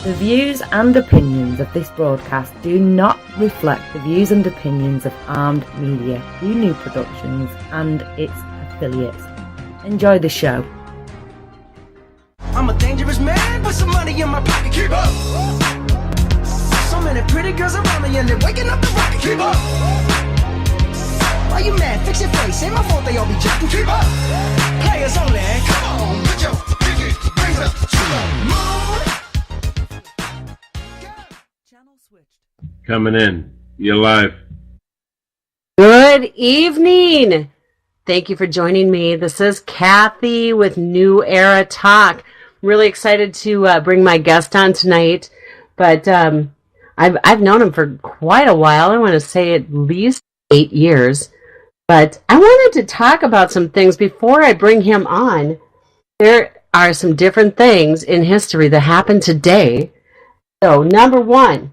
The views and opinions of this broadcast do not reflect the views and opinions of Armed Media, New Productions and its affiliates. Enjoy the show. I'm a dangerous man with some money in my pocket. Keep up. So many pretty girls around me and they're waking up the rocket. Keep up. Why you mad? Fix your face. Ain't my fault they all be jacking. Keep up. Players only. Come on, put your pinky rings up to the moon. Channel switched. Coming in. You're live. Good evening. Thank you for joining me. This is Cathy with New Era Talk. I'm really excited to bring my guest on tonight, but I've known him for quite a while. I want to say at least 8 years, but I wanted to talk about some things before I bring him on. There are some different things in history that happened today. So, number one,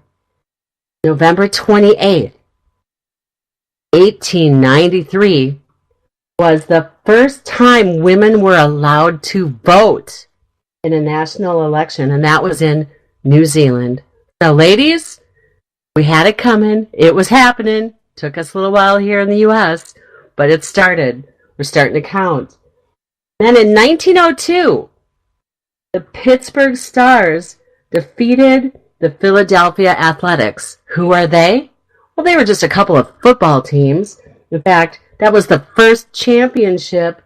November 28th, 1893 was the first time women were allowed to vote in a national election, and that was in New Zealand. So, ladies, we had it coming. It was happening. Took us a little while here in the U.S., but it started. We're starting to count. Then in 1902, the Pittsburgh Stars defeated the Philadelphia Athletics. Who are they? Well, they were just a couple of football teams. In fact, that was the first championship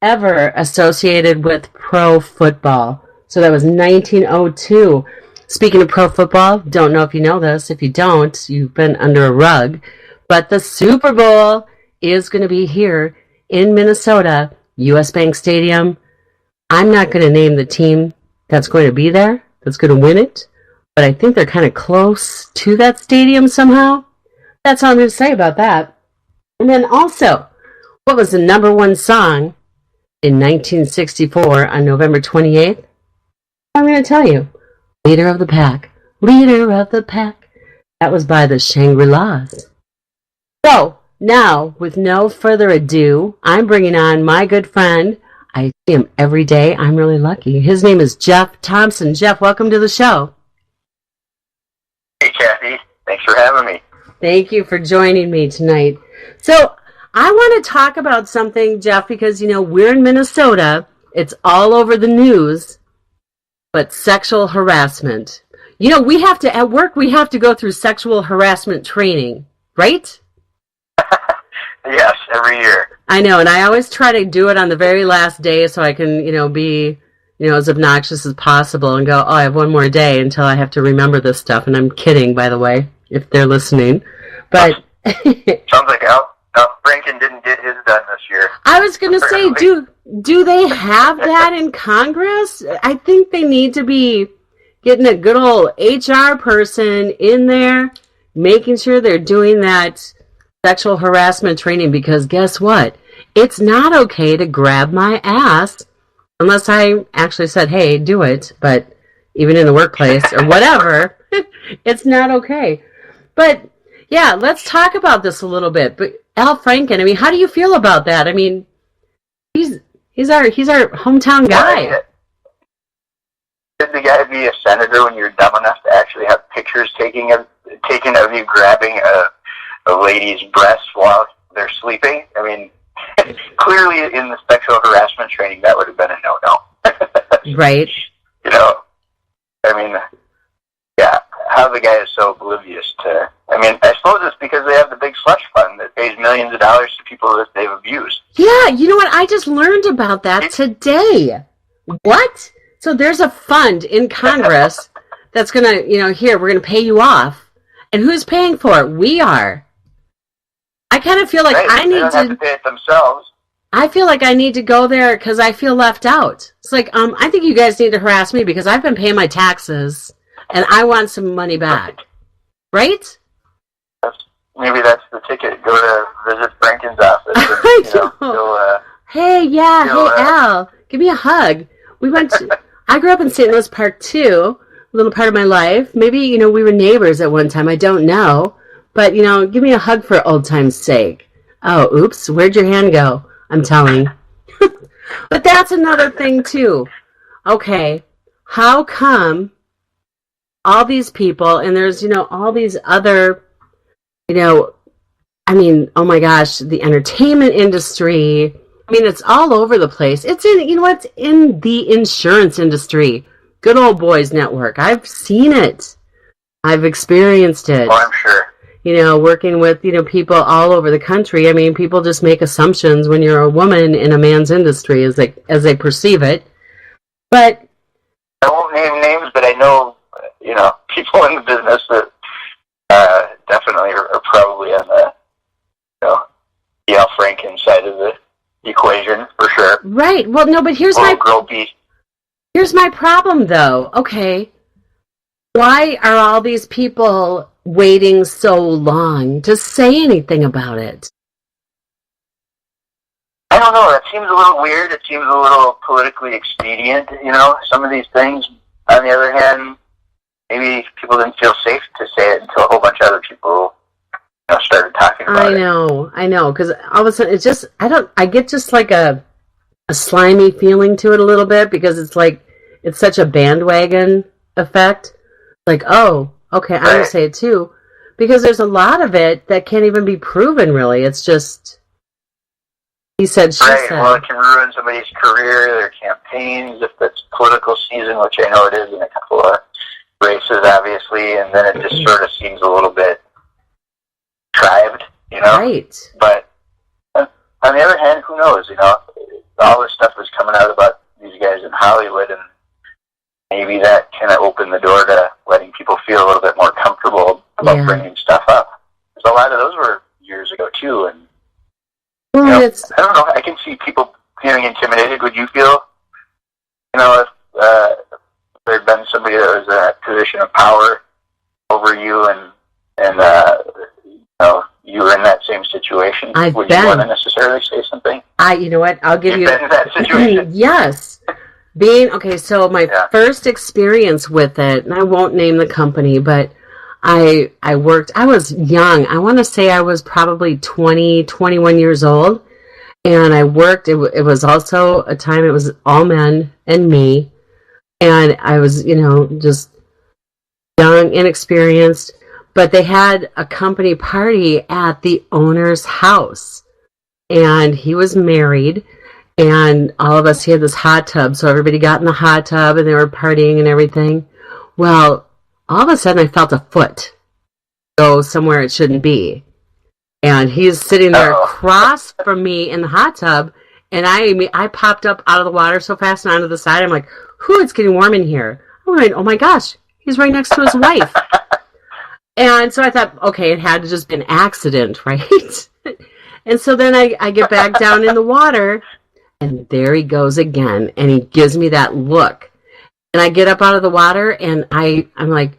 ever associated with pro football. So that was 1902. Speaking of pro football, don't know if you know this. If you don't, you've been under a rug. But the Super Bowl is going to be here in Minnesota, U.S. Bank Stadium. I'm not going to name the team that's going to be there, that's going to win it. But I think they're kind of close to that stadium somehow. That's all I'm going to say about that. And then also, what was the number one song in 1964 on November 28th? I'm going to tell you. Leader of the Pack. Leader of the Pack. That was by the Shangri-Las. So, now, with no further ado, I'm bringing on my good friend. I see him every day. I'm really lucky. His name is Jeff Thompson. Jeff, welcome to the show. Hey, Cathy. Thanks for having me. Thank you for joining me tonight. So, I want to talk about something, Jeff, because, you know, we're in Minnesota. It's all over the news, but sexual harassment. You know, we have to, at work, we have to go through sexual harassment training, right? Yes, every year. I know, and I always try to do it on the very last day so I can, you know, be, you know, as obnoxious as possible and go, oh, I have one more day until I have to remember this stuff. And I'm kidding, by the way, if they're listening. But sounds like Al Franken didn't get his done this year. I was going to say, do they have that in Congress? I think they need to be getting a good old HR person in there, making sure they're doing that sexual harassment training, because guess what? It's not okay to grab my ass unless I actually said, hey, do it. But even in the workplace or whatever, it's not okay. But yeah, let's talk about this a little bit. But Al Franken, I mean, how do you feel about that? I mean, he's our hometown guy. Did the guy be a senator when you're dumb enough to actually have pictures taken of you grabbing a lady's breast while they're sleeping? I mean, clearly in the sexual harassment training, that would have been a no-no. Right. You know, I mean, yeah, how the guy is so oblivious to, I mean, I suppose it's because they have the big slush fund that pays millions of dollars to people that they've abused. Yeah, you know what? I just learned about that today. What? So there's a fund in Congress that's going to, you know, here, we're going to pay you off. And who's paying for it? We are. I kind of feel like right. I need they don't have to pay it themselves. I feel like I need to go there because I feel left out. It's like, I think you guys need to harass me because I've been paying my taxes and I want some money back. Right? Maybe that's the ticket. Go to visit Franken's office. And, I know. Hey, Al, give me a hug. I grew up in St. Louis Park too, a little part of my life. Maybe, you know, we were neighbors at one time. I don't know. But, you know, give me a hug for old time's sake. Oh, oops, where'd your hand go? I'm telling. But that's another thing, too. Okay, how come all these people, and there's, all these other, oh my gosh, the entertainment industry. It's all over the place. It's it's in the insurance industry. Good old boys network. I've seen it. I've experienced it. Oh, I'm sure. Working with, people all over the country. People just make assumptions when you're a woman in a man's industry as they perceive it. But I won't name names, but I know, people in the business that definitely are probably on the, the Al Franken side of the equation, for sure. Right. Well, no, but here's my problem, though. Okay. Why are all these people waiting so long to say anything about it? I don't know. That seems a little weird. It seems a little politically expedient, some of these things. On the other hand, maybe people didn't feel safe to say it until a whole bunch of other people started talking about it. I know, because all of a sudden, I get just like a slimy feeling to it a little bit, because it's such a bandwagon effect. Like, oh, okay, I'm going to say it too. Because there's a lot of it that can't even be proven, really. It's just, he said, she said. Well, it can ruin somebody's career, their campaigns, if it's political season, which I know it is in a couple of races, obviously, and then it just sort of seems a little bit tribed, Right. But on the other hand, who knows, all this stuff is coming out about these guys in Hollywood, and maybe that kind of opened the door to letting people feel a little bit more comfortable about bringing stuff up. Because a lot of those were years ago, too, and I don't know, I can see people feeling intimidated. Would you feel, if there had been somebody that was in a position of power over you and you were in that same situation? Would you want to necessarily say something? You know what? I'll give you... been in that situation? Yes. So my first experience with it, and I won't name the company, but I was young. I want to say I was probably 20, 21 years old. And I worked, it was also a time, it was all men and me. And I was, just young, inexperienced. But they had a company party at the owner's house. And he was married. And all of us, he had this hot tub. So everybody got in the hot tub and they were partying and everything. Well, all of a sudden I felt a foot go somewhere it shouldn't be. And he's sitting there across from me in the hot tub. And I popped up out of the water so fast and onto the side. I'm like, it's getting warm in here. I'm like, oh my gosh, he's right next to his wife. And so I thought, okay, it had to just be an accident, right? And so then I get back down in the water. And there he goes again. And he gives me that look. And I get up out of the water and I'm like,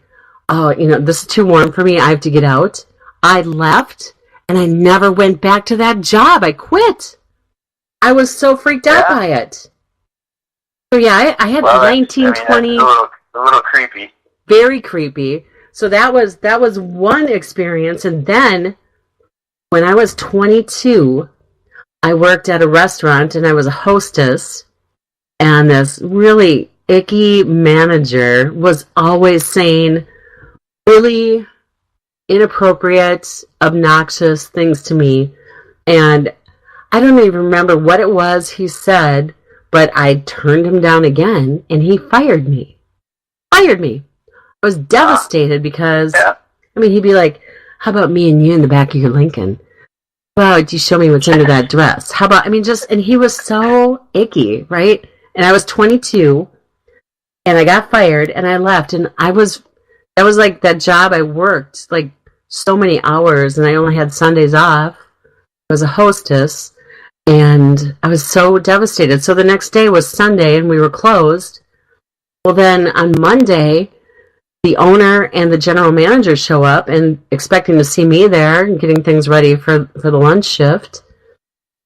oh, this is too warm for me. I have to get out. I left and I never went back to that job. I quit. I was so freaked out by it. So yeah, I had 1920. That's a little creepy. Very creepy. So that was one experience. And then when I was 22, I worked at a restaurant and I was a hostess, and this really icky manager was always saying really inappropriate, obnoxious things to me. And I don't even remember what it was he said, but I turned him down again and he fired me. I was devastated because, he'd be like, how about me and you in the back of your Lincoln? Well, do you show me what's under that dress? How about, and he was so icky, right? And I was 22 and I got fired and I left, and that was like that job I worked like so many hours and I only had Sundays off. I was a hostess and I was so devastated. So the next day was Sunday and we were closed. Well, then on Monday, the owner and the general manager show up and expecting to see me there and getting things ready for the lunch shift.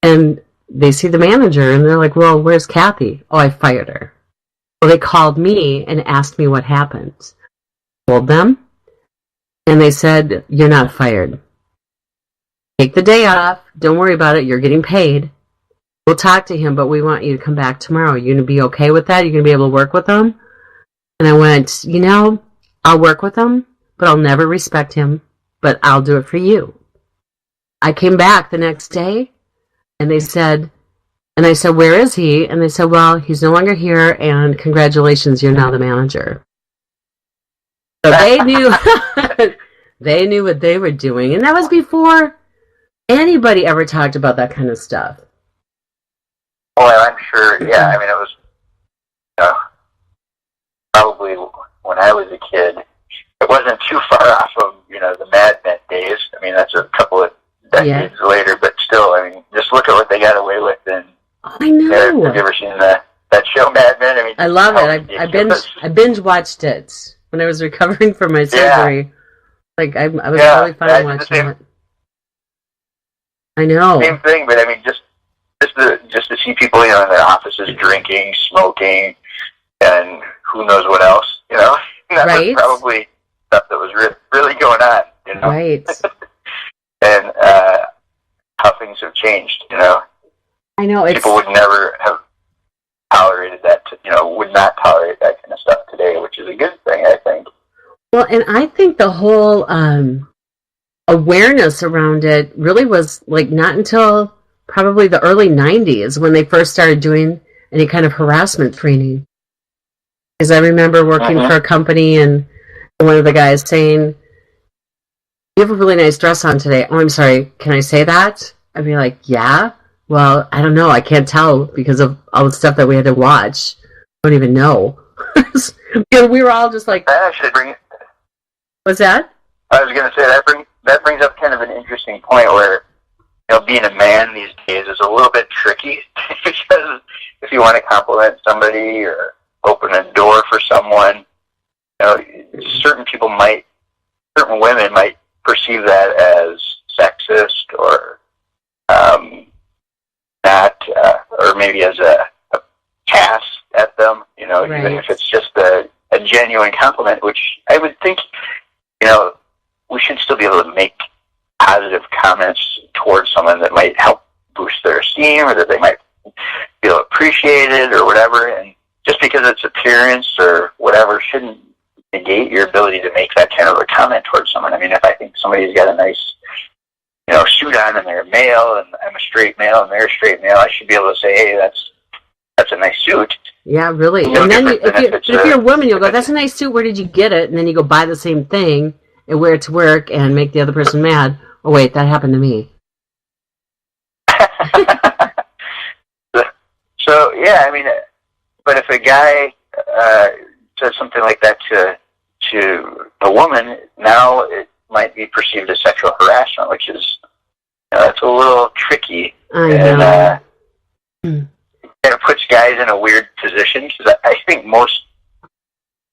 And they see the manager and they're like, well, where's Cathy? Oh, I fired her. Well, they called me and asked me what happened. I told them, and they said, you're not fired. Take the day off. Don't worry about it. You're getting paid. We'll talk to him, but we want you to come back tomorrow. You going to be okay with that? You're going to be able to work with him? And I went, I'll work with him, but I'll never respect him, but I'll do it for you. I came back the next day, and I said, where is he? And they said, well, he's no longer here, and congratulations, you're now the manager. So they knew, they knew what they were doing, and that was before anybody ever talked about that kind of stuff. Well, I'm sure, yeah, I mean, it was probably when I was a kid, it wasn't too far off of, the Mad Men days. I mean, that's a couple of decades later, but still, I mean, just look at what they got away with. And I know. Have you ever seen that show, Mad Men? I mean, I love it. I binge watched it when I was recovering from my surgery. Yeah. Like, I was really fun watching it. I know. Same thing, but I mean, just to see people, in their offices drinking, smoking, and who knows what else, That was probably stuff that was really going on, Right. And how things have changed, I know. People would never have tolerated that, would not tolerate that kind of stuff today, which is a good thing, I think. Well, and I think the whole awareness around it really was like not until probably the early 90s when they first started doing any kind of harassment training. Because I remember working for a company and one of the guys saying, you have a really nice dress on today. Oh, I'm sorry, can I say that? I'd be like, yeah. Well, I don't know. I can't tell because of all the stuff that we had to watch. I don't even know. We were all just like... That actually brings... What's that? I was going to say, that brings up kind of an interesting point where, being a man these days is a little bit tricky because if you want to compliment somebody or open a door for someone, certain women might perceive that as sexist or or maybe as a pass at them, even if it's just a genuine compliment, which I would think, we should still be able to make positive comments towards someone that might help boost their esteem or that they might feel appreciated or whatever. And just because it's appearance or whatever shouldn't negate your ability to make that kind of a comment towards someone. I mean, if I think somebody's got a nice, suit on and they're a male and I'm a straight male and they're a straight male, I should be able to say, hey, that's a nice suit. Yeah, really. And then if you're a woman, you'll go, that's a nice suit, where did you get it? And then you go buy the same thing and wear it to work and make the other person mad. Oh, wait, that happened to me. So, yeah, I mean, but if a guy says something like that to a woman, now it might be perceived as sexual harassment, which is, that's a little tricky. I know. And it puts guys in a weird position, because I think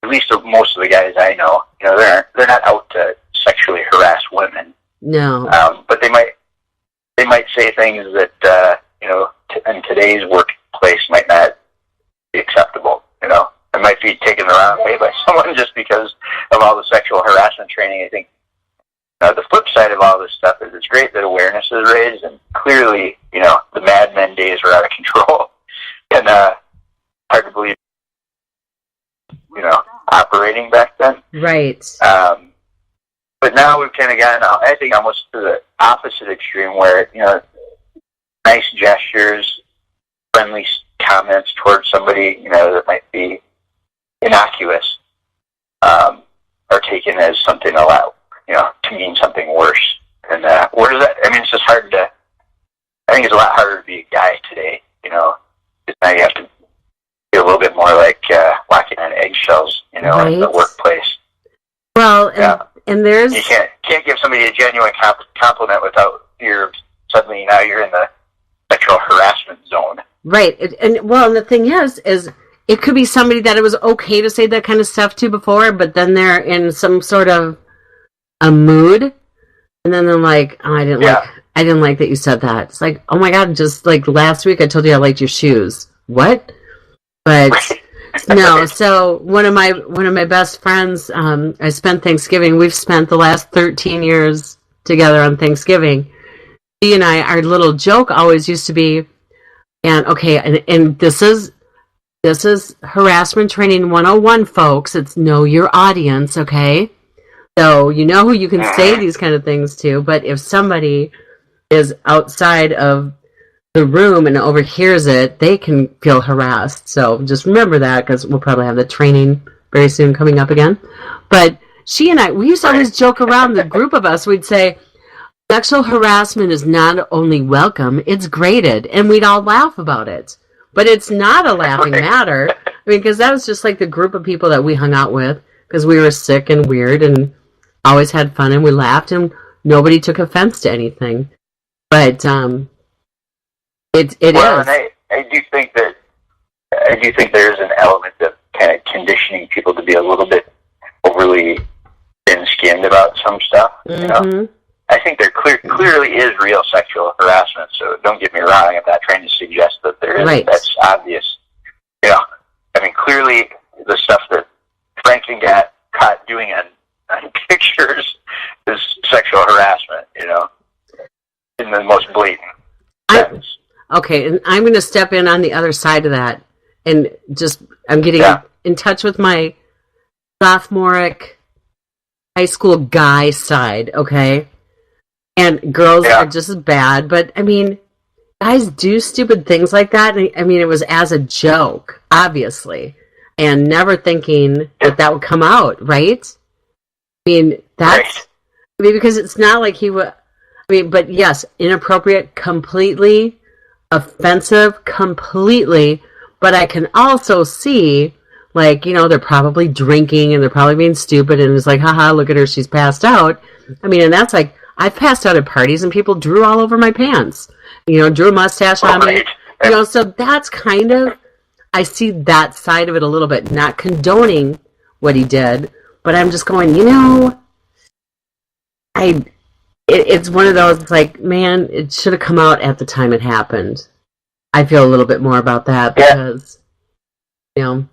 at least most of the guys I know, they're not out to sexually harass women. No. But they might say things that, in today's workplace might not be acceptable, It might be taken the wrong way by someone just because of all the sexual harassment training. I think the flip side of all this stuff is it's great that awareness is raised, and clearly, the Mad Men days were out of control. And hard to believe, operating back then. Right. But now we've kind of gotten, I think, almost to the opposite extreme where, nice gestures, friendly comments towards somebody, that might be innocuous, are taken as something allowed, to mean something worse. And where does that, I mean, it's just hard to, I think it's a lot harder to be a guy today, because now you have to be a little bit more like walking on eggshells, in the workplace. Well, and there's... You can't give somebody a genuine compliment without suddenly now you're in the sexual harassment zone. Right. And the thing is it could be somebody that it was okay to say that kind of stuff to before, but then they're in some sort of a mood, and then they're like, oh, I didn't like that you said that. It's like, oh my God, just like last week I told you I liked your shoes. What? But no, so one of my best friends, I spent Thanksgiving, we've spent the last 13 years together on Thanksgiving. She and I, our little joke always used to be, and this is this is harassment training 101, folks. It's know your audience, okay? So you know who you can say these kind of things to, but if somebody is outside of the room and overhears it, they can feel harassed. So just remember that, because we'll probably have the training very soon coming up again. But she and I, we used to always joke around, the group of us, we'd say, sexual harassment is not only welcome, it's graded. And we'd all laugh about it. But it's not a laughing matter. I mean, because that was just like the group of people that we hung out with, because we were sick and weird and always had fun, and we laughed, and nobody took offense to anything. But it well, is. And I do think there's an element of kind of conditioning people to be a little bit overly thin-skinned about some stuff. You know? I think there clearly is real sexual harassment. So don't get me wrong. I'm not trying to suggest that there isn't. Right. That's obvious. You know, I mean, clearly the stuff that Franklin got caught doing on pictures is sexual harassment. You know, in the most blatant sense. Okay, and I'm going to step in on the other side of that, and just I'm getting in touch with my sophomoric high school guy side. Okay. And girls are just as bad, but I mean, guys do stupid things like that. I mean, it was as a joke, obviously, and never thinking that that would come out, right? I mean, that's, I mean, because it's not like he would, I mean, but yes, inappropriate, completely offensive, completely, but I can also see, like, you know, they're probably drinking and they're probably being stupid, and it's like, haha, look at her, she's passed out. I mean, and that's like, I've passed out at parties and people drew all over my pants. You know, drew a mustache on me. You know, so that's kind of, I see that side of it a little bit. Not condoning what he did, but I'm just going, you know, it's one of those, like, man, it should have come out at the time it happened. I feel a little bit more about that because, you know,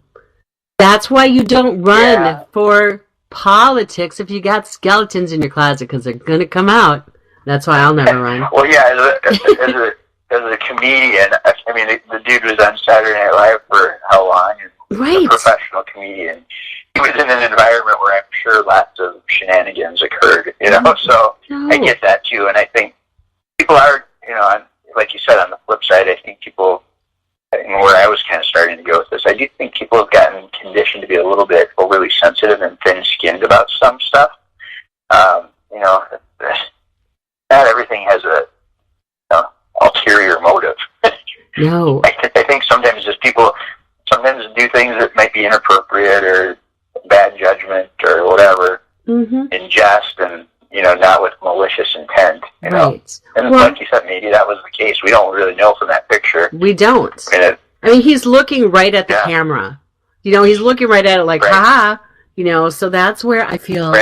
that's why you don't run for politics if you got skeletons in your closet, because they're going to come out. That's why I'll never run. Well, yeah, as a comedian, I mean, the dude was on Saturday Night Live for how long? Right. A professional comedian. He was in an environment where I'm sure lots of shenanigans occurred, you know, so I get that too, and I think people are, you know, like you said, on the flip side, I think people, and where I was kind of starting to go with this, I do think people have gotten conditioned to be a little bit overly sensitive and thin-skinned about some stuff. You know, not everything has a ulterior motive. No. I think sometimes just people sometimes do things that might be inappropriate or bad judgment or whatever in jest, and, you know, not with malicious intent, you know. And like you said, maybe that was the case. We don't really know from that picture. We don't. I mean, he's looking right at the camera. You know, he's looking right at it like, haha, you know, so that's where I feel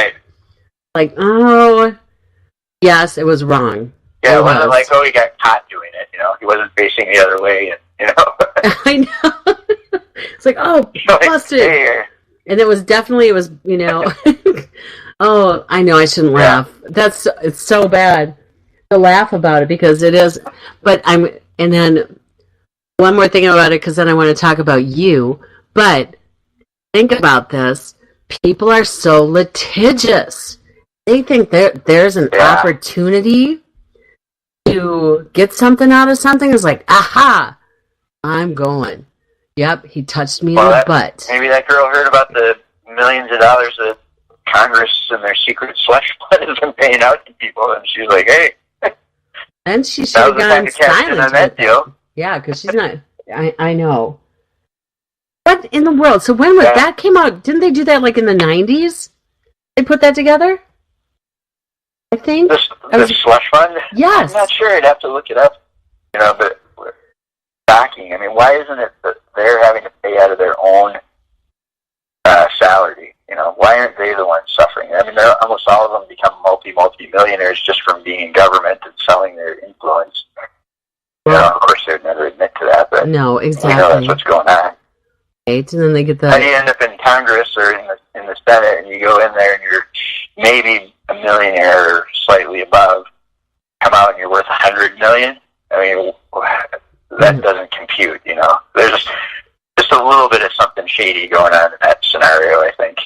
like, oh, yes, it was wrong. Yeah, it wasn't like, oh, he got caught doing it, you know. He wasn't facing the other way, and, you know. I know. It's like, oh, busted. Hey. And it was definitely, it was, you know, oh, I know I shouldn't laugh. It's so bad to laugh about it because it is, but and then one more thing about it, because then I want to talk about you, but think about this. People are so litigious. They think there's an opportunity to get something out of something. It's like, aha, I'm going. Yep, he touched me in the butt. Maybe that girl heard about the millions of dollars that Congress and their secret slush fund has been paying out to people, and she's like, hey. And she should have gone silent on that deal. Yeah, because she's not, I know. What in the world? So when was that came out? Didn't they do that like in the 90s? They put that together? I think. The slush fund? Yes. I'm not sure. I'd have to look it up. You know, but shocking. I mean, why isn't it that they're having to pay out of their own salary? You know, why aren't they the ones suffering? I mean, almost all of them become multi-millionaires just from being in government and selling their influence. You know, of course, they'd never admit to that, but no, exactly. You know, that's what's going on. Right, and then they get the. How do you end up in Congress or in the Senate, and you go in there and you're maybe a millionaire or slightly above, come out and you're worth $100 million? I mean, that doesn't compute. You know, there's just a a little bit of something shady going on in that scenario, I think.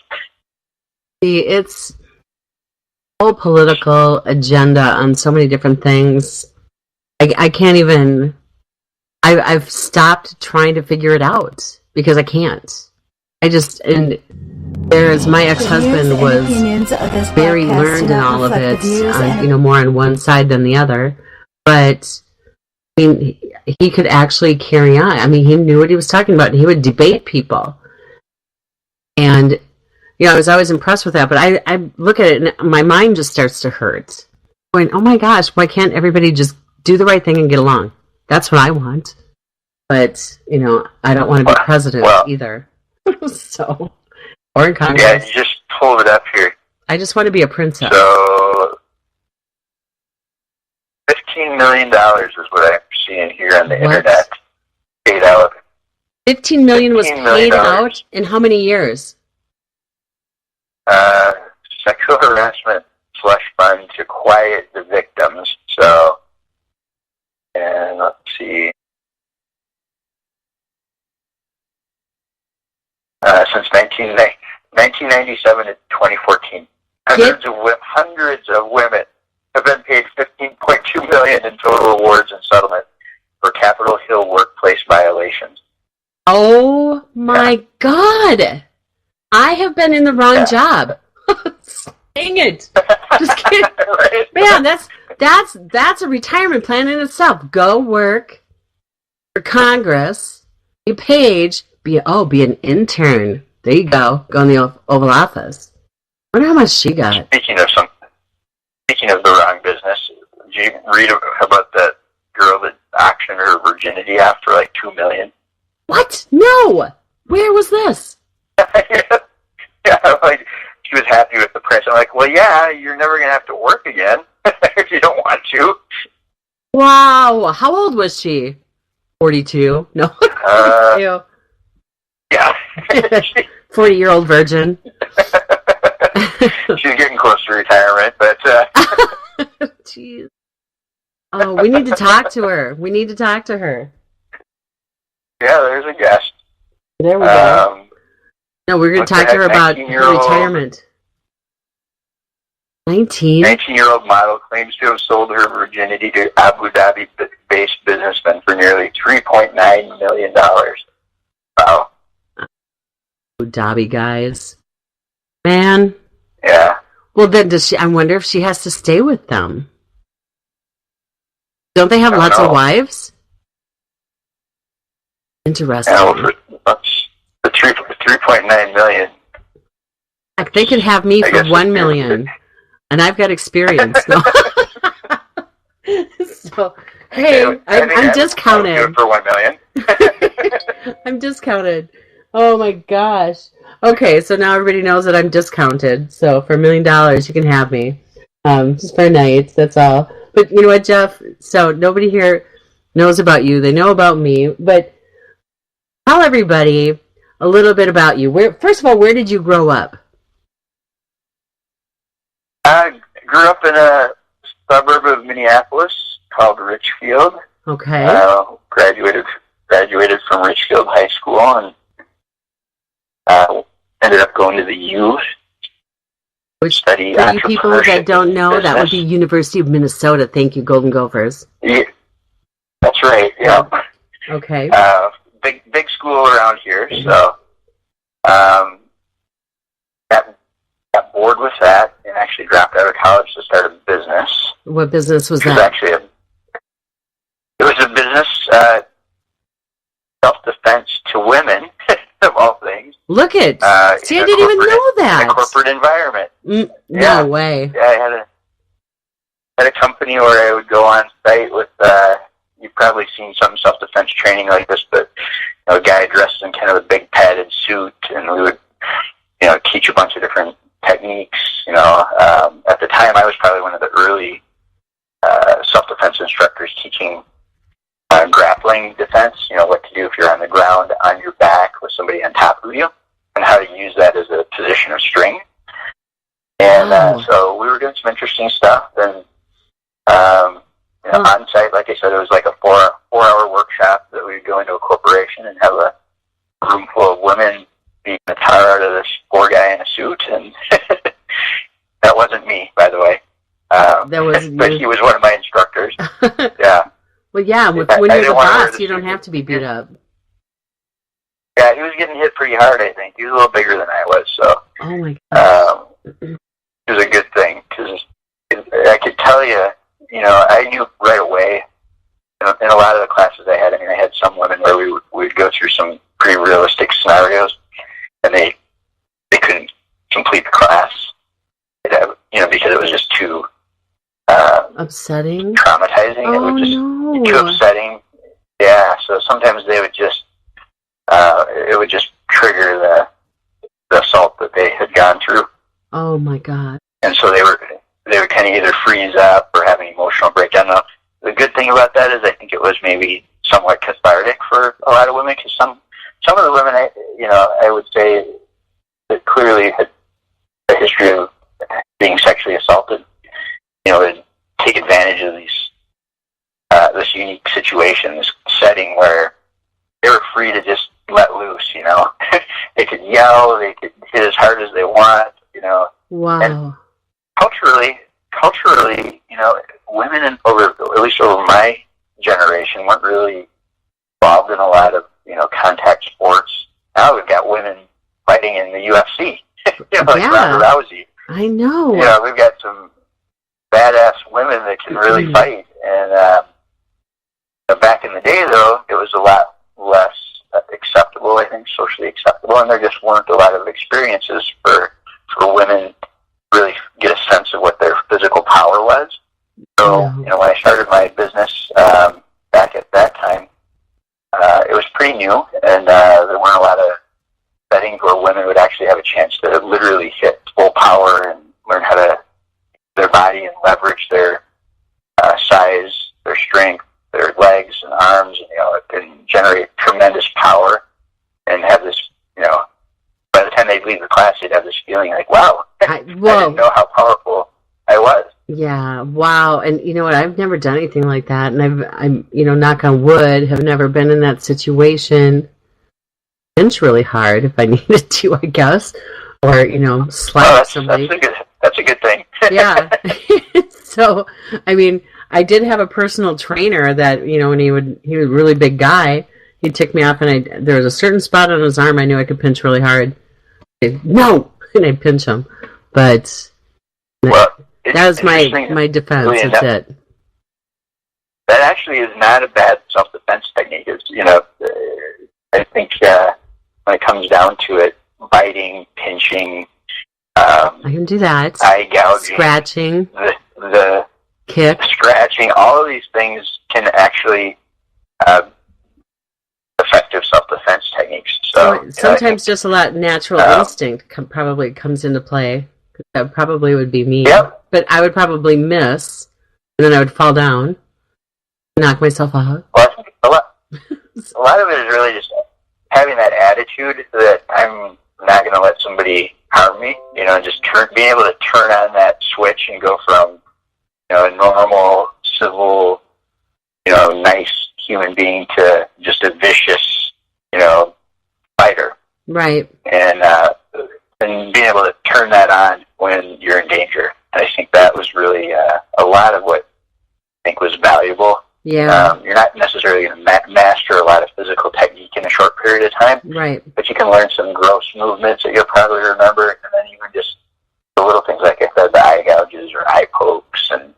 See, it's a whole political agenda on so many different things. I can't even. I've stopped trying to figure it out because I can't. There's my ex-husband was very learned in all of it, more on one side than the other. But I mean, he could actually carry on. I mean, he knew what he was talking about, and he would debate people. And I was always impressed with that. But I look at it, and my mind just starts to hurt. Going, oh my gosh, why can't everybody just do the right thing and get along? That's what I want. But I don't want to be president either. So, or in Congress. Yeah, you just pulled it up here. I just want to be a princess. So, $15 million is what I'm seeing here on the internet. Paid out. $15 million was paid out in how many years? Sexual harassment slush fund to quiet the victims. So, and let's see. Since 1997 to 2014, hundreds of women have been paid $15.2 million in total awards and settlement for Capitol Hill workplace violations. Oh my God! I have been in the wrong job. Dang it! Just kidding. Right? Man, that's a retirement plan in itself. Go work for Congress. Be page. Be an intern. There you go. Go in the Oval Office. I wonder how much she got. Speaking of the wrong business, did you read about that girl that auctioned her virginity after like $2 million? What? No. Where was this? Yeah, like she was happy with the price. I'm like, well, yeah, you're never gonna have to work again if you don't want to. Wow. How old was she? 42? No. Ew. Yeah. 40-year-old virgin. She's getting close to retirement, but... Jeez. Oh, we need to talk to her. Yeah, there's a guest. There we go. No, we're going to talk to her about her retirement. 19? 19-year-old model claims to have sold her virginity to Abu Dhabi-based businessmen for nearly $3.9 million. Wow. Abu Dhabi guys. Man. Yeah. Well, then I wonder if she has to stay with them. Don't they have lots of wives? Interesting. Yeah, well, for $3.9 million. Heck, they could have me for $1 million. And I've got experience. So, hey, I'm discounted. For $1 million. I'm discounted. Oh my gosh. Okay, so now everybody knows that I'm discounted. So for $1 million, you can have me. Just for a night, that's all. But you know what, Jeff? So nobody here knows about you. They know about me. But tell everybody a little bit about you. First of all, where did you grow up? I grew up in a suburb of Minneapolis called Richfield. Okay. Graduated from Richfield High School and ended up going to the U. Which, for you people that don't know, that would be University of Minnesota. Thank you, Golden Gophers. Yeah, that's right. Yeah. Okay. Big school around here, so got bored with that and actually dropped out of college to start a business. What business was that? It was a business, self-defense to women, of all things. Look it. See, I didn't even know that. In a corporate environment. No way. Yeah, I had a company where I would go on site with, you've probably seen some self-defense training like this, but a guy dressed in kind of a big padded suit, and we would, teach a bunch of different techniques. At the time, I was probably one of the early self-defense instructors teaching grappling defense, what to do if you're on the ground on your back with somebody on top of you, and how to use that as a position of strength. And so we were doing some interesting stuff, and on site, like I said, it was like a 4-hour workshop that we would go into a corporation and have a room full of women beating the tar out of this poor guy in a suit, and that wasn't me, by the way. That wasn't but you. he was one of my instructors. Yeah. Well, yeah, when you're the boss, you don't have to be beat up. Yeah, he was getting hit pretty hard, I think. He was a little bigger than I was, so. Oh, my gosh. It was a good thing, because I could tell you, I knew right away, in a lot of the classes I had, I had some women where we would go through some pretty realistic scenarios, and they couldn't complete the class, because it was just too upsetting, traumatizing. Oh, it was just no. too upsetting. Yeah, so sometimes they would just it would just trigger the assault that they had gone through. Oh my God! And so they would kind of either freeze up or have an emotional breakdown. Now, the good thing about that is I think it was maybe somewhat cathartic for a lot of women, because some of the women I would say that clearly had a history of being sexually assaulted, would take advantage of this unique situation, this setting where they were free to just let loose. They could yell, they could hit as hard as they want. Wow. And culturally, women at least over my generation, weren't really involved in a lot of contact sports. Now we've got women fighting in the UFC, like Ronda Rousey. I know. We've got some badass women that can really fight. And back in the day, though, it was a lot less acceptable, I think, socially acceptable, and there just weren't a lot of experiences for women to really get a sense of what their physical power was. So, when I started my business back at that time, it was pretty new, and there weren't a lot of settings where women would actually have a chance to literally hit full power and learn how to their body and leverage their size, their strength, their legs and arms, and generate tremendous power, and have this, by the time they'd leave the class, they'd have this feeling like, wow, I didn't know how powerful I was. Yeah, wow. And you know what? I've never done anything like that, and I'm knock on wood, have never been in that situation. Pinch really hard if I needed to, I guess, or slap somebody. That's a good thing. Yeah. So, I did have a personal trainer that, when he was a really big guy, he'd tick me off, and there was a certain spot on his arm I knew I could pinch really hard. No! And I'd pinch him. But that was my defense. Really, that's it. That actually is not a bad self-defense technique. I think when it comes down to it, biting, pinching, I can do that. Eye gouging, scratching, the kick, scratching. All of these things can actually effective self-defense techniques. So sometimes just a lot of natural instinct probably comes into play. That probably would be me. Yep. But I would probably miss, and then I would fall down, knock myself out. Well, I think a lot of it is really just having that attitude that I'm not going to let somebody harm me, just being able to turn on that switch and go from, a normal, civil, nice human being to just a vicious, fighter. Right. And being able to turn that on when you're in danger. I think that was really a lot of what I think was valuable. Yeah. You're not necessarily going to master a lot of physical technique in a short period of time. Right. But you can learn some gross movements that you'll probably remember, and then even just the little things like I said, the eye gouges or eye pokes, and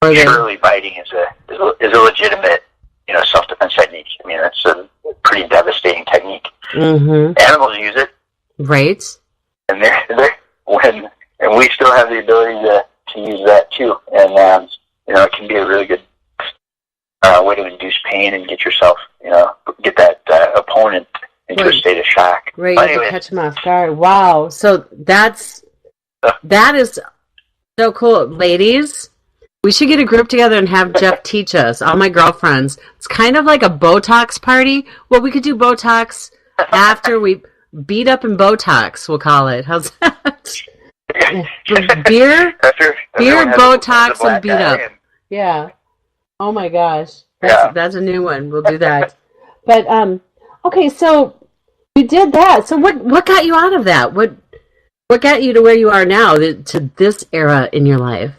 surely biting is a legitimate, self-defense technique. That's a pretty devastating technique. Mm-hmm. Animals use it. Right. And and we still have the ability to use that too. And it can be a really good way to induce pain and get yourself, get that opponent into a state of shock. Right, you have to catch them off guard. Wow. So that is so cool. Ladies, we should get a group together and have Jeff teach us, all my girlfriends. It's kind of like a Botox party. Well, we could do Botox after we beat up and Botox, we'll call it. How's that? Beer, Botox, and beat up. Yeah. Oh my gosh. That's a new one. We'll do that. But okay, so You did that. So what got you out of that? What got you to where you are now, to this era in your life?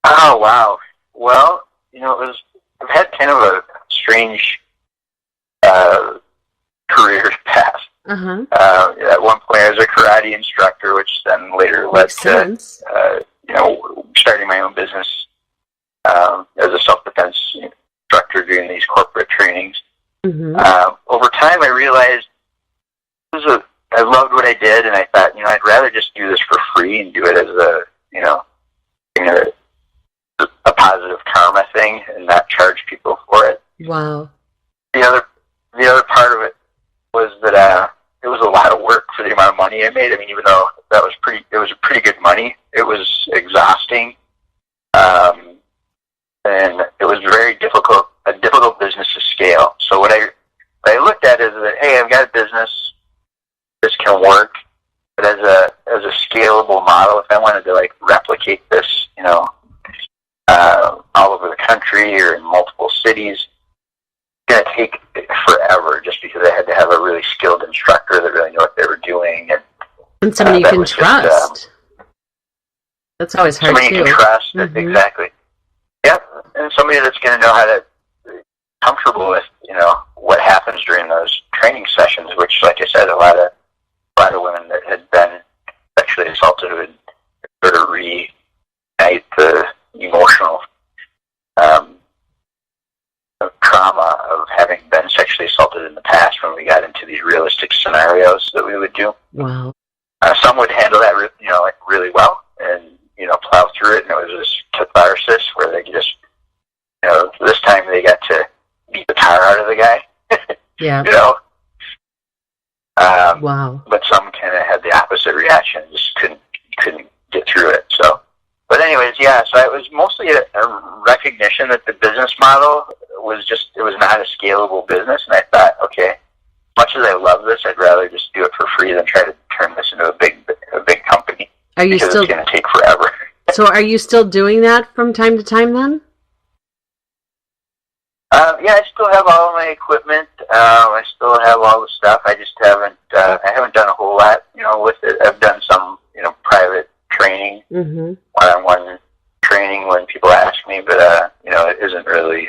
Oh, wow. Well, I've had kind of a strange career path. At one point, I was a karate instructor, which then later led to starting my own business as a self-defense instructor doing these corporate trainings. Over time, I realized I loved what I did, and I thought, I'd rather just do this for free and do it as a positive karma thing and not charge people for it. Wow. The other part of it was that it was a lot of work for the amount of money I made. I mean, even though it was pretty good money, it was exhausting, and it was a difficult business to scale. So what I looked at is that, hey, I've got a business, this can work, but as a scalable model, if I wanted to replicate this, all over the country or in multiple cities, it's going to take forever just because I had to have a really skilled instructor that really knew what they were doing. And somebody you can trust. That's always hard, somebody too. You can trust, exactly. Yep, and somebody that's going to know how to be comfortable with, what happens during those training sessions, which, like I said, a lot of women that had been sexually assaulted would sort of reignite the emotional trauma of having been sexually assaulted in the past when we got into these realistic scenarios that we would do. Wow. Some would handle that, really well and, plow through it, and it was this catharsis where they just, this time they got to beat the tar out of the guy. Yeah. Wow. But some kind of had the opposite reaction, just couldn't get through it. So, but anyways, yeah. So it was mostly a recognition that the business model was not a scalable business, and I thought, okay, as much as I love this, I'd rather just do it for free than try to turn this into a big company. Because it's going to take forever. So, are you still doing that from time to time then? Yeah, I still have all of my equipment. I still have all the stuff. I just haven't done a whole lot, with it. I've done some, private training, one-on-one training when people ask me, but, it isn't really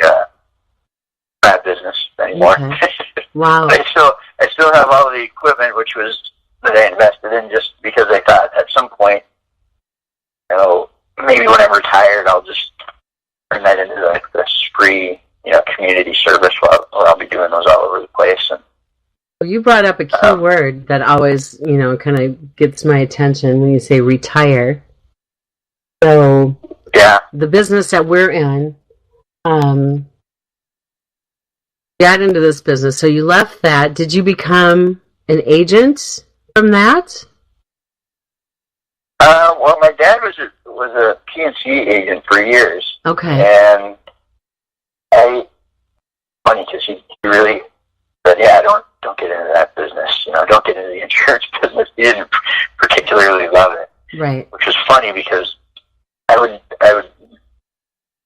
that business anymore. Okay. Wow. I still have all the equipment, that I invested in just because I thought at some point, maybe when I'm retired, I'll just turn that into this free, community service where I'll be doing those all over the place. And well, you brought up a key word that always, kind of gets my attention when you say retire. So, yeah, the business that we're in, got into this business. So you left that. Did you become an agent from that? Well, my dad was a PNC agent for years. Okay. And funny because he really said, yeah, don't get into that business. Don't get into the insurance business. He didn't particularly love it. Right. Which is funny because I would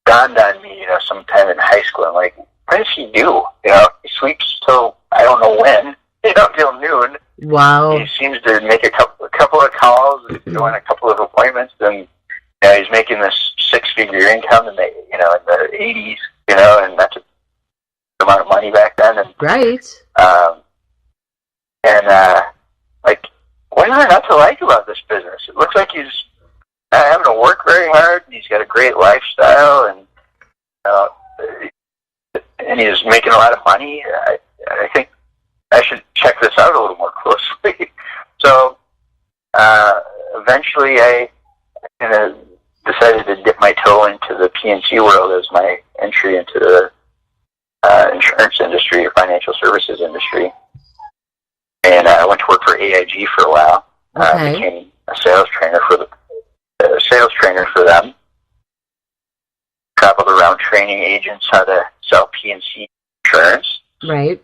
dawned on me, sometime in high school. I'm like, what does he do? He sleeps till I don't know when, till noon. Wow. He seems to make a couple of calls, go on a couple of appointments, and he's making this six-figure income in the in the 80s, and that's a amount of money back then. And, right. What is there not to like about this business? It looks like he's not having to work very hard, and he's got a great lifestyle, and he's making a lot of money. I think I should check this out a little more closely. So eventually I kind of decided to dip my toe into the PNC world as my entry into the insurance industry or financial services industry. And I went to work for AIG for a while. Okay. Became a sales trainer for them. Traveled around training agents how to sell PNC insurance. Right.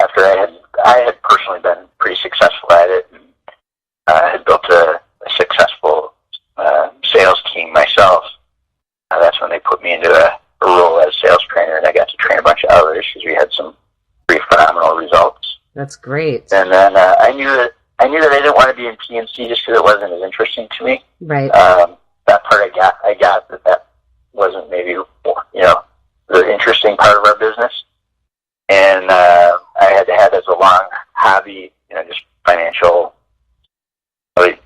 After I had personally been pretty successful at it, and had built a successful sales team myself. That's great. And then I knew that I didn't want to be in PNC just because it wasn't as interesting to me. Right. That part I got that wasn't maybe, the interesting part of our business. And I had had as a long hobby, just financial, really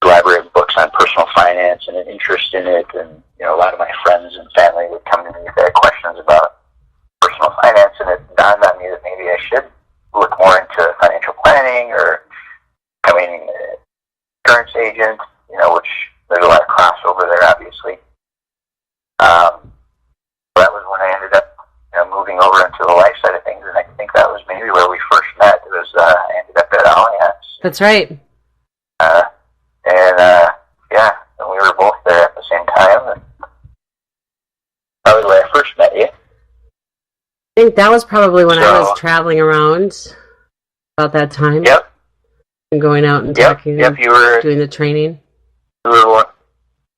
elaborate books on personal finance and an interest in it. And, a lot of my friends and family would come to me if they had questions about personal finance, and it dawned on me that maybe I should look more into financial planning or becoming an insurance agent, which there's a lot of crossover there, obviously. That was when I ended up moving over into the life side of things, and I think that was maybe where we first met. It was I ended up at Allianz. That's right. And we were both there at the same time. And that was where I first met you. I think that was probably when I was traveling around about that time. Yep. And going out and talking. Yep. You were doing the training. You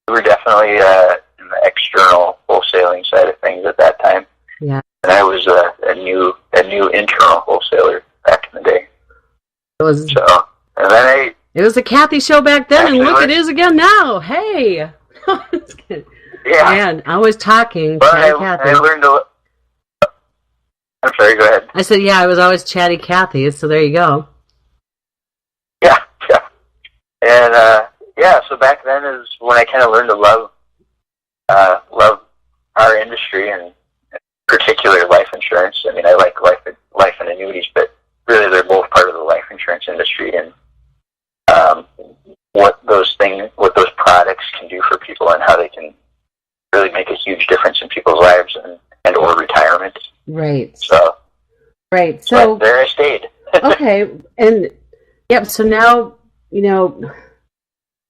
were definitely in the external wholesaling side of things at that time. Yeah. And I was a new internal wholesaler back in the day. It was the Cathy show back then, and look, it is again now. Hey. Yeah. Man, I was talking Cathy. Cathy. I learned I'm sorry, go ahead. I said, yeah, I was always chatty Cathy, so there you go. Yeah. And, so back then is when I kind of learned to love our industry, and in particular life insurance. I mean, I like life and annuities, but really they're both part of the life insurance industry, and what those products can do for people and how they can really make a huge difference in people's lives and or retirement. Right. So there I stayed. Okay. And yep. So now,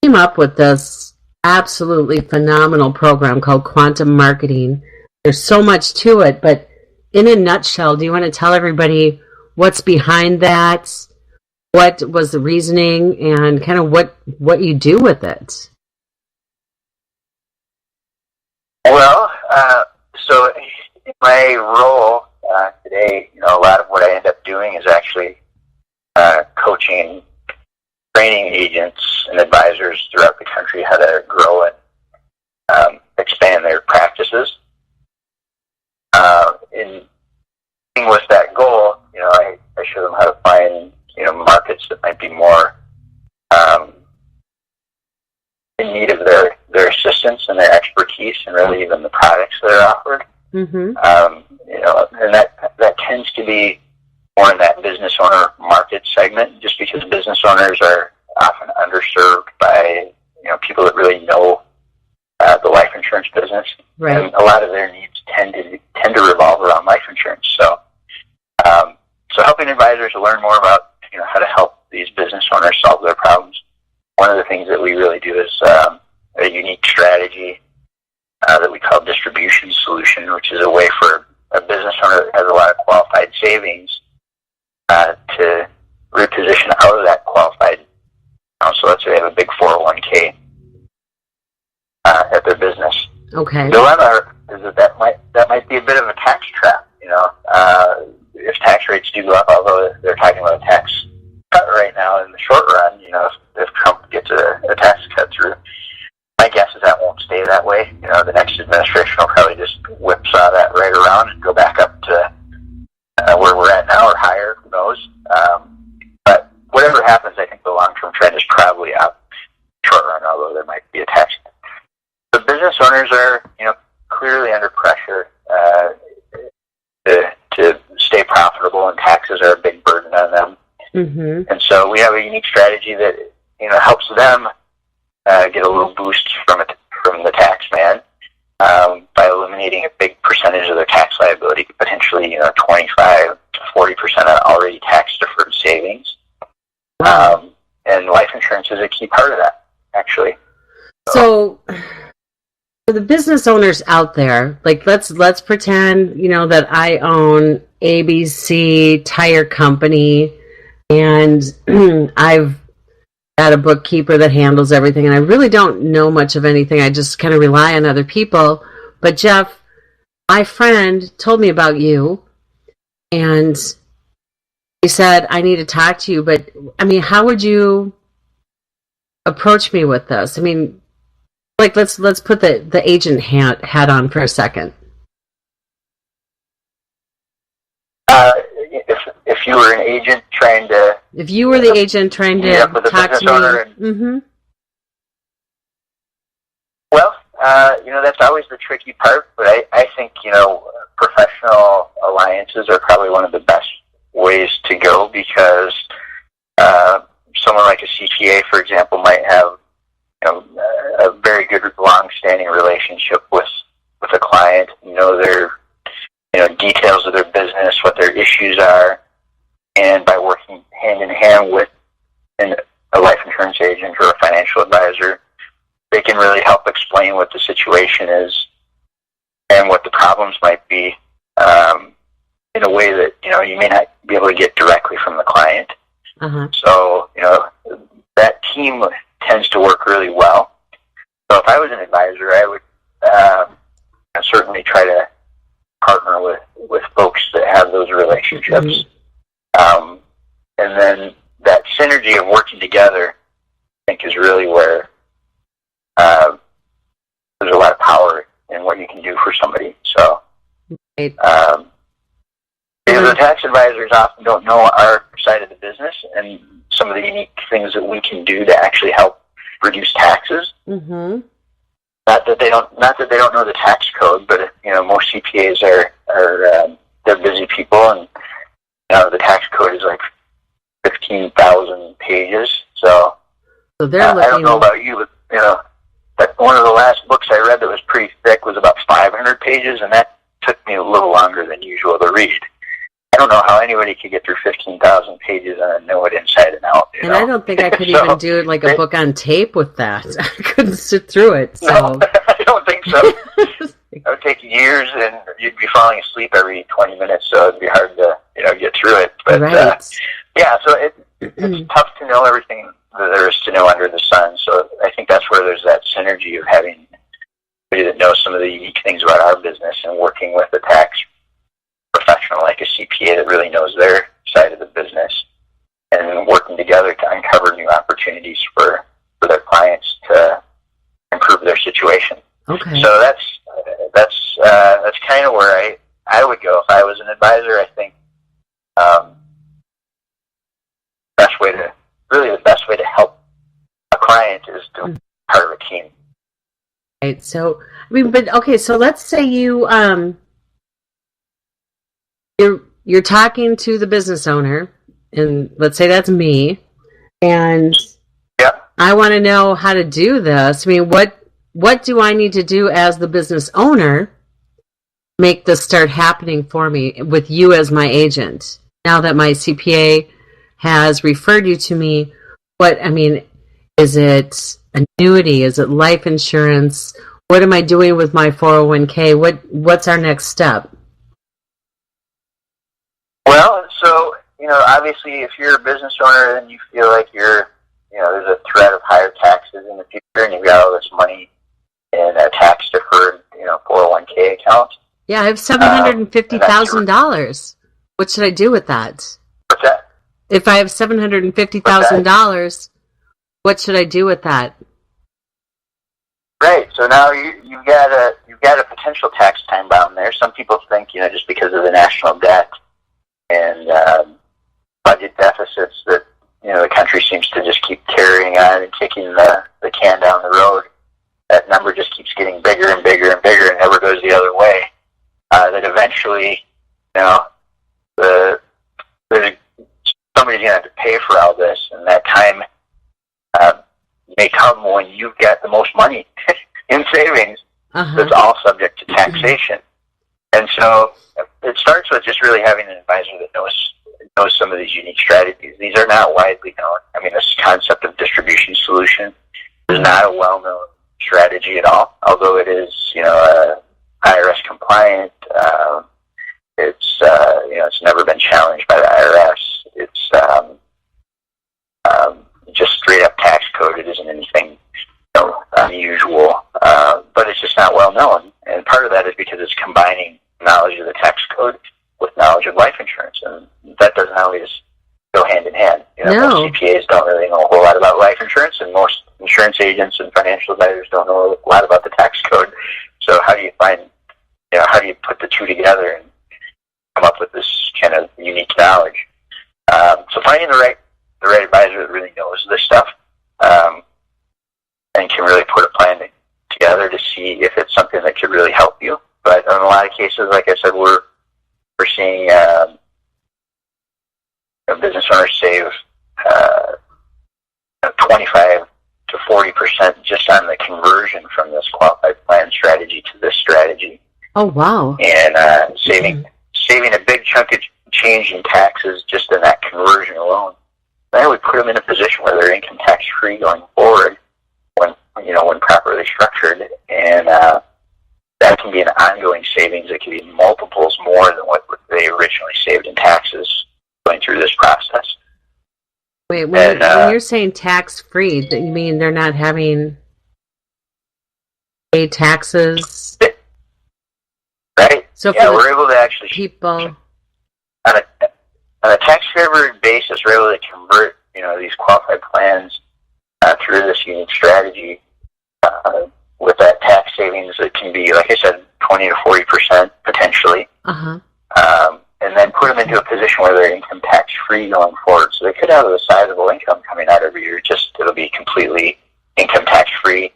came up with this absolutely phenomenal program called Quantum Marketing. There's so much to it, but in a nutshell, do you want to tell everybody what's behind that? What was the reasoning, and kind of what you do with it? Well, so in my role today, a lot of what I end up doing is actually coaching, training agents and advisors throughout the country how to grow and expand their practices. With that goal, I show them how to find markets that might be more in need of their assistance and their expertise, and really even the products that are offered. Mm-hmm. And that tends to be more in that business owner market segment, just because business owners are often underserved by people that really know the life insurance business. Right. And a lot of their needs tend to revolve around life insurance. So helping advisors to learn more about how to help these business owners solve their problems. One of the things that we really do is a unique strategy that we call distribution solution, which is a way for a business owner that has a lot of qualified savings to reposition out of that qualified. So let's say they have a big 401k at their business. Okay. The dilemma is that might be a bit of a tax trap. If tax rates do go up, although they're talking about a tax cut right now in the short run, if Trump gets a tax cut through, my guess is that won't stay that way. The next administration will probably just whipsaw that right around and go back up to where we're at now or higher. Who knows? But whatever happens, I think the long-term trend is probably up short run, although there might be a tax cut. The business owners are, clearly under pressure to stay profitable, and taxes are a big burden on them. Mm-hmm. And so we have a unique strategy that helps them get a little boost from the tax man by eliminating a big percentage of their tax liability, potentially 25 to 40% of already tax deferred savings. And life insurance is a key part of that, actually. So for the business owners out there, like let's pretend that I own ABC Tire Company, and I've got a bookkeeper that handles everything, and I really don't know much of anything. I just kind of rely on other people. But Jeff, my friend, told me about you, and you said, I need to talk to you, but I mean, how would you approach me with this? I mean, like, let's put the agent hat on for a second. If you were an agent trying to... If you were the agent trying to talk to me... Mm-hmm. Well, that's always the tricky part, but I think, professional alliances are probably one of the best ways to go because someone like a CPA, for example, might have a very good long-standing relationship with a client, their details of their business, what their issues are, and by working hand in hand with a life insurance agent or a financial advisor, they can really help explain what the situation is and what the problems might be in a way that you may not be able to get directly from the client. Uh-huh. So that team tends to work really well. So if I was an advisor, I would certainly try to partner with folks that have those relationships. Mm-hmm. And then that synergy of working together, I think, is really where there's a lot of power in what you can do for somebody. So, because the tax advisors often don't know our side of the business and some of the unique things that we can do to actually help reduce taxes. Mm-hmm. Not that they don't know the tax code, but most CPAs are they're busy people, and the tax code is like 15,000 pages. So they're I don't know about you, but that one of the last books I read that was pretty thick was about 500 pages, and that took me a little longer than usual to read. I don't know how anybody could get through 15,000 pages and know it inside and out. And I don't think I could even do like a book on tape with that. I couldn't sit through it. So. No, I don't think so. It would take years, and you'd be falling asleep every 20 minutes, so it'd be hard to get through it. But right. So it's tough to know everything that there is to know under the sun. So I think that's where there's that synergy of having somebody that knows some of the unique things about our business and working with a tax professional like a CPA that really knows their side of the business, and working together to uncover new opportunities for their clients to improve their situation. Okay. So that's kind of where I would go if I was an advisor. I think the best way to help a client is to be part of a team. Right. So so let's say you're talking to the business owner, and let's say that's me, and I want to know how to do this. I mean, what do I need to do as the business owner to make this start happening for me with you as my agent? Now that my CPA has referred you to me, is it annuity? Is it life insurance? What am I doing with my 401k? What's our next step? Well, so, obviously if you're a business owner and you feel like there's a threat of higher taxes in the future and you've got all this money in a tax deferred, 401k account. Yeah, I have $750,000. What should I do with that? What's that? If I have $750,000, what should I do with that? Right. So now you've got a potential tax time bound there. Some people think, just because of the national debt and budget deficits that the country seems to just keep carrying on and kicking the can down the road. That number just keeps getting bigger and bigger and bigger and never goes the other way. That eventually, somebody's going to have to pay for all this, and that time may come when you've got the most money in savings. Uh-huh. That's all subject to taxation. And so it starts with just really having an advisor that knows some of these unique strategies. These are not widely known. I mean, this concept of distribution solution is not a well-known strategy at all, although it is, IRS compliant. It's never been challenged by the IRS. It's just straight up tax code. It isn't anything unusual, but it's just not well known. And part of that is because it's combining knowledge of the tax code with knowledge of life insurance, and that doesn't always Most CPAs don't really know a whole lot about life insurance, and most insurance agents and financial advisors don't know a lot about the tax code. So how do you how do you put the two together and come up with this kind of unique knowledge? So finding the right advisor that really knows this stuff and can really put a plan together to see if it's something that could really help you. But in a lot of cases, like I said, we're seeing business owners save 25 to 40% just on the conversion from this qualified plan strategy to this strategy. Oh, wow. And saving a big chunk of change in taxes just in that conversion alone. Then we put them in a position where they're income tax free going forward when properly structured, and that can be an ongoing savings. It can be multiples more than what they originally saved in taxes going through this process. Wait, when you're saying tax free, you mean they're not having pay taxes? Right. So we're able to actually people on a tax favored basis, we're able to convert these qualified plans through this unique strategy with that tax savings. It can be, like I said, 20 to 40% potentially. And then put them into a position where they're income tax free going forward. So they could have a sizable income coming out every year. It'll be completely income tax free.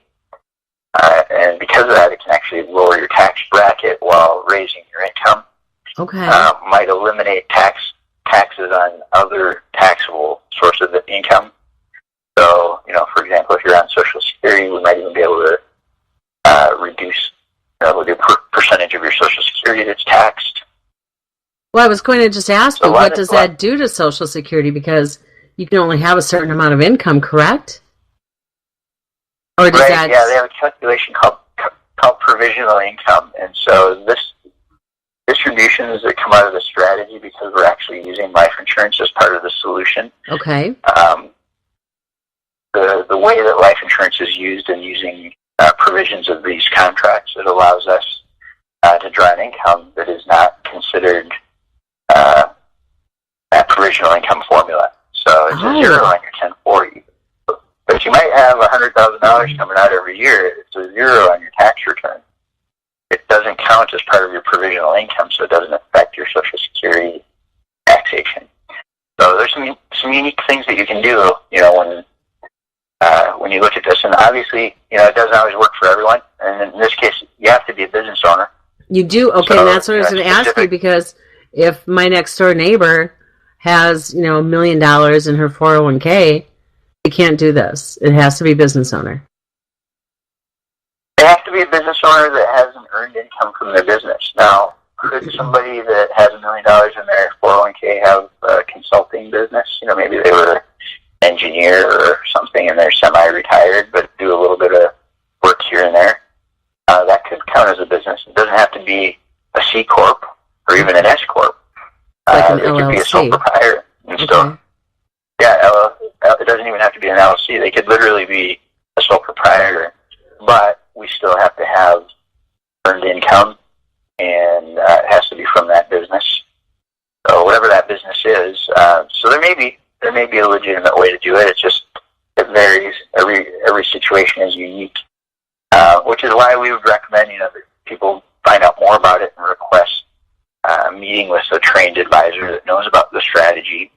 And because of that, it can actually lower your tax bracket while raising your income. Okay. Might eliminate taxes on other taxable sources of income. So, for example, if you're on Social Security, we might even be able to reduce the percentage of your Social Security that's taxed. Well, I was going to just ask you, what does that do to Social Security? Because you can only have a certain amount of income, correct? Or does that... Yeah, they have a calculation called provisional income. And so distributions that come out of the strategy, because we're actually using life insurance as part of the solution. Okay. The way that life insurance is used in using provisions of these contracts, it allows us to draw an income that is not considered that provisional income formula. So it's a zero on your 1040. But you might have $100,000 coming out every year. It's a zero on your tax return. It doesn't count as part of your provisional income, so it doesn't affect your Social Security taxation. So there's some unique things that you can do, when you look at this. And obviously, it doesn't always work for everyone. And in this case, you have to be a business owner. You do? Okay, so, and that's what I was going to ask you, because if my next door neighbor has, $1 million in her 401k, you can't do this. It has to be business owner. They have to be a business owner that has an earned income from their business. Now, could somebody that has $1 million in their 401k have a consulting business? Maybe they were an engineer or something and they're semi-retired, but do a little bit of work here and there. That could count as a business. It doesn't have to be a C Corp or even an S Corp. Like an it LLC. Could be a sole proprietor. And okay. It doesn't even have to be an LLC. They could literally be a sole proprietor, but we still have to have earned income, and it has to be from that business. So whatever that business is, so there may be a legitimate way to do it. It varies. Every situation is unique, which is why we would recommend that people find out more about it and request a meeting with a trained advisor that knows about the strategy,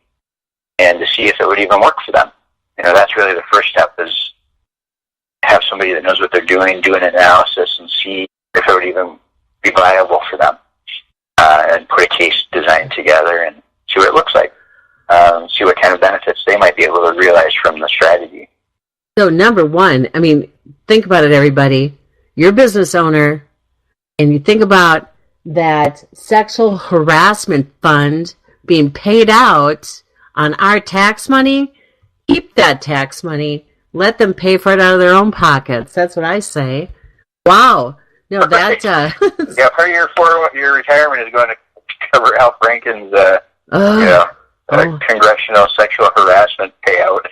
and to see if it would even work for them. That's really the first step, is have somebody that knows what they're doing, do an analysis, and see if it would even be viable for them, and put a case design together and see what it looks like, see what kind of benefits they might be able to realize from the strategy. So number one, think about it, everybody. You're a business owner, and you think about that sexual harassment fund being paid out on our tax money. Keep that tax money. Let them pay for it out of their own pockets. That's what I say. Wow. No, that... yeah, part of your retirement is going to cover Al Franken's, congressional sexual harassment payout.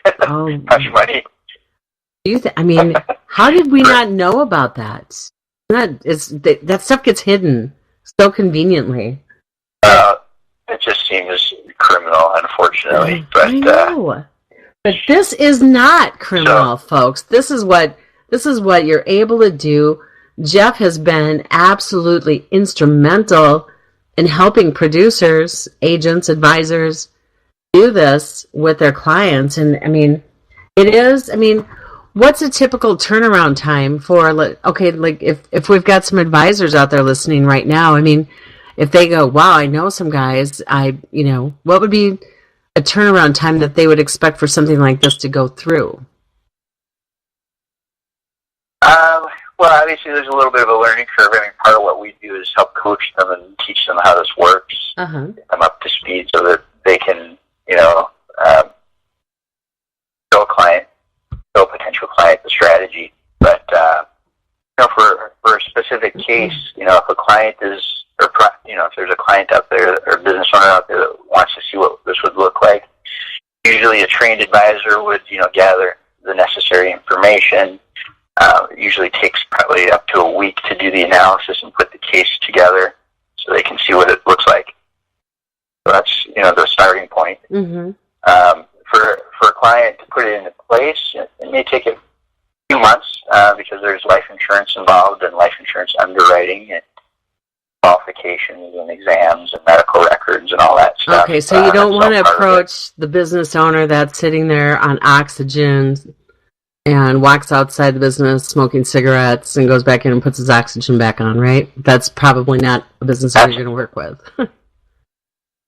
Hush money. How did we not know about that? That stuff gets hidden so conveniently. It just seems criminal, unfortunately. But I know. But this is not criminal, folks. This is what you're able to do. Jeff has been absolutely instrumental in helping producers, agents, advisors do this with their clients. And I mean, what's a typical turnaround time for, okay, like if we've got some advisors out there listening right now, I mean, if they go, wow, I know some guys, what would be a turnaround time that they would expect for something like this to go through? Well, obviously, there's a little bit of a learning curve. I mean, part of what we do is help coach them and teach them how this works, get them up to speed so that they can, show a potential client the strategy. But, for a specific case, if a client is, if there's a client out there or a business owner out there that wants to see what this would look like, usually a trained advisor would, gather the necessary information. It usually takes probably up to a week to do the analysis and put the case together so they can see what it looks like. So that's, the starting point. Mm-hmm. For a client to put it into place, it may take a few months because there's life insurance involved and life insurance underwriting and qualifications and exams and medical records and all that stuff. Okay, so you don't want to approach the business owner that's sitting there on oxygen and walks outside the business smoking cigarettes and goes back in and puts his oxygen back on, right? That's probably not a business owner you're going to work with.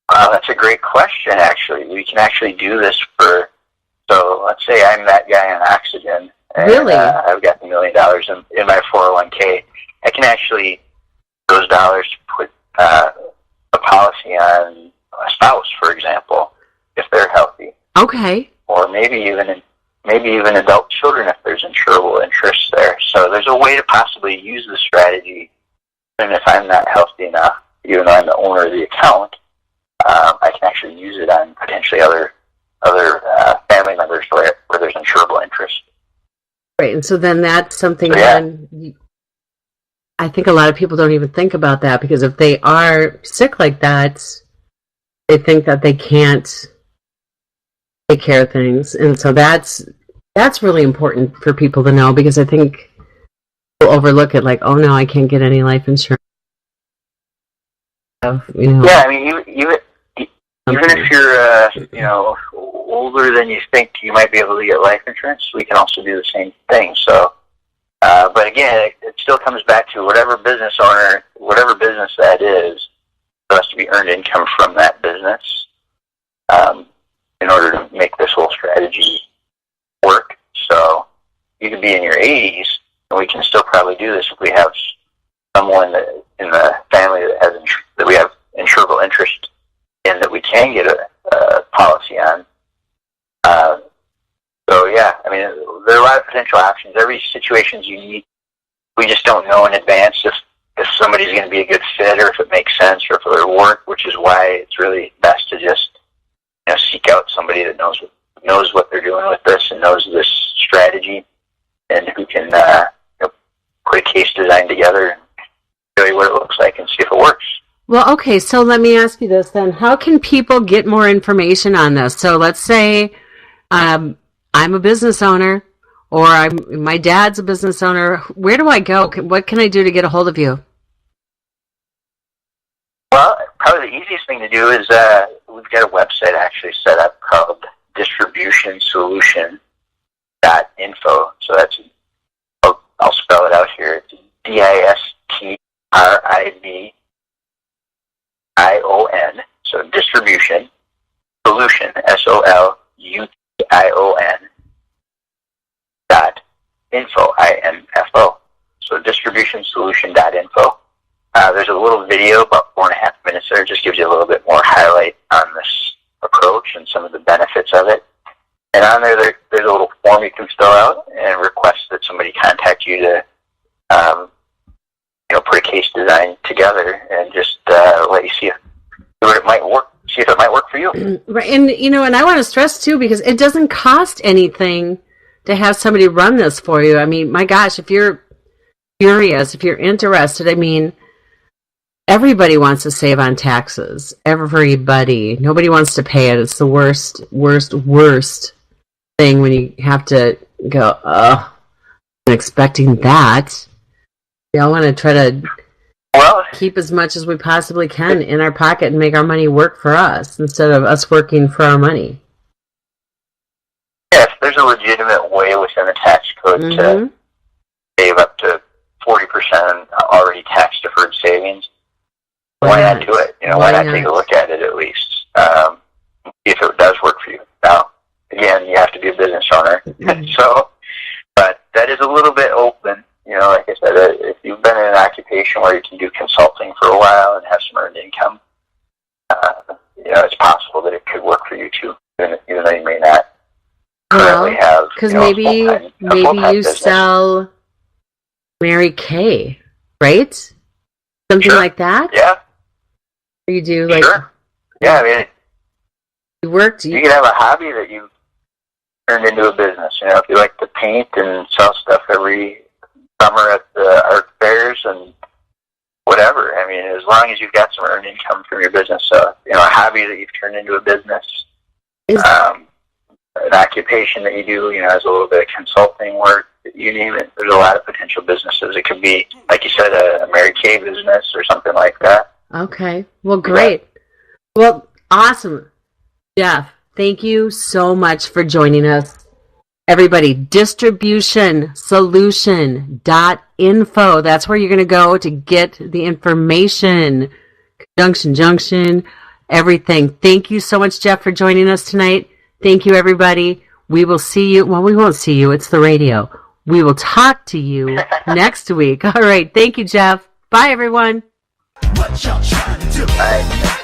That's a great question, actually. We can actually do this so let's say I'm that guy on oxygen. And, really? I've got $1 million in my 401k. I can actually, those dollars, put a policy on a spouse, for example, if they're healthy. Okay. Or maybe even adult children if there's insurable interest there. So there's a way to possibly use the strategy, and if I'm not healthy enough, even though I'm the owner of the account, I can actually use it on potentially other family members where there's insurable interest. Right, and so then that's something I think a lot of people don't even think about that, because if they are sick like that, they think that they can't take care of things. And so that's really important for people to know, because I think people overlook it, like, oh no, I can't get any life insurance. Yeah, I mean, even if you're, older than you think, you might be able to get life insurance. We can also do the same thing. So, but again, it still comes back to whatever business owner, whatever business that is, there has to be earned income from that business in order to make this whole strategy work. So you could be in your 80s, and we can still probably do this if we have someone in the family that we have insurable interest in, that we can get a policy on. So yeah, I mean, there are a lot of potential options. Every situation is unique. We just don't know in advance if somebody's going to be a good fit, or if it makes sense, or if it'll work, which is why it's really best to just seek out somebody that knows what they're doing with this and knows this strategy, and who can put a case design together and show you what it looks like and see if it works. Well, okay, so let me ask you this then. How can people get more information on this? So let's say I'm a business owner, or my dad's a business owner. Where do I go? What can I do to get a hold of you? Well, probably the easiest thing to do is we've got a website actually set up called distributionsolution.info. So that's, I'll spell it out here. It's DISTRIBION. So distribution, solution, SOLUTION, .info, INFO. So distributionsolution.info. There's a little video, about 4.5 minutes there. It just gives you a little bit more highlight on this approach and some of the benefits of it. And on there's a little form you can fill out and request that somebody contact you to, put a case design together and just let you see if it might work. See if it might work for you. Right, and and I want to stress too, because it doesn't cost anything to have somebody run this for you. I mean, my gosh, if you're curious, if you're interested, I mean, everybody wants to save on taxes. Everybody. Nobody wants to pay it. It's the worst thing when you have to go, I'm expecting that. We all want to try to keep as much as we possibly can in our pocket and make our money work for us instead of us working for our money. Yes, there's a legitimate way within the tax code to save up to 40% already tax-deferred savings. Why not do it? Why not take a look at it at least? If it does work for you. Now, again, you have to be a business owner. But that is a little bit open. Like I said, if you've been in an occupation where you can do consulting for a while and have some earned income, it's possible that it could work for you too, even though you may not currently have. Because maybe you business. sell Mary Kay, right? Something like that. Yeah. You do Sure. Yeah, I mean, you can have a hobby that you turned into a business. If you like to paint and sell stuff every summer at the art fairs and whatever. I mean, as long as you've got some earned income from your business, a hobby that you've turned into a business, an occupation that you do, as a little bit of consulting work, you name it. There's a lot of potential businesses. It could be, like you said, a Mary Kay business or something like that. Okay. Well, great. Well, awesome. Jeff, thank you so much for joining us. Everybody, distributionsolution.info. That's where you're going to go to get the information. Junction, everything. Thank you so much, Jeff, for joining us tonight. Thank you, everybody. We will see you. Well, we won't see you. It's the radio. We will talk to you next week. All right. Thank you, Jeff. Bye, everyone. What y'all trying to do?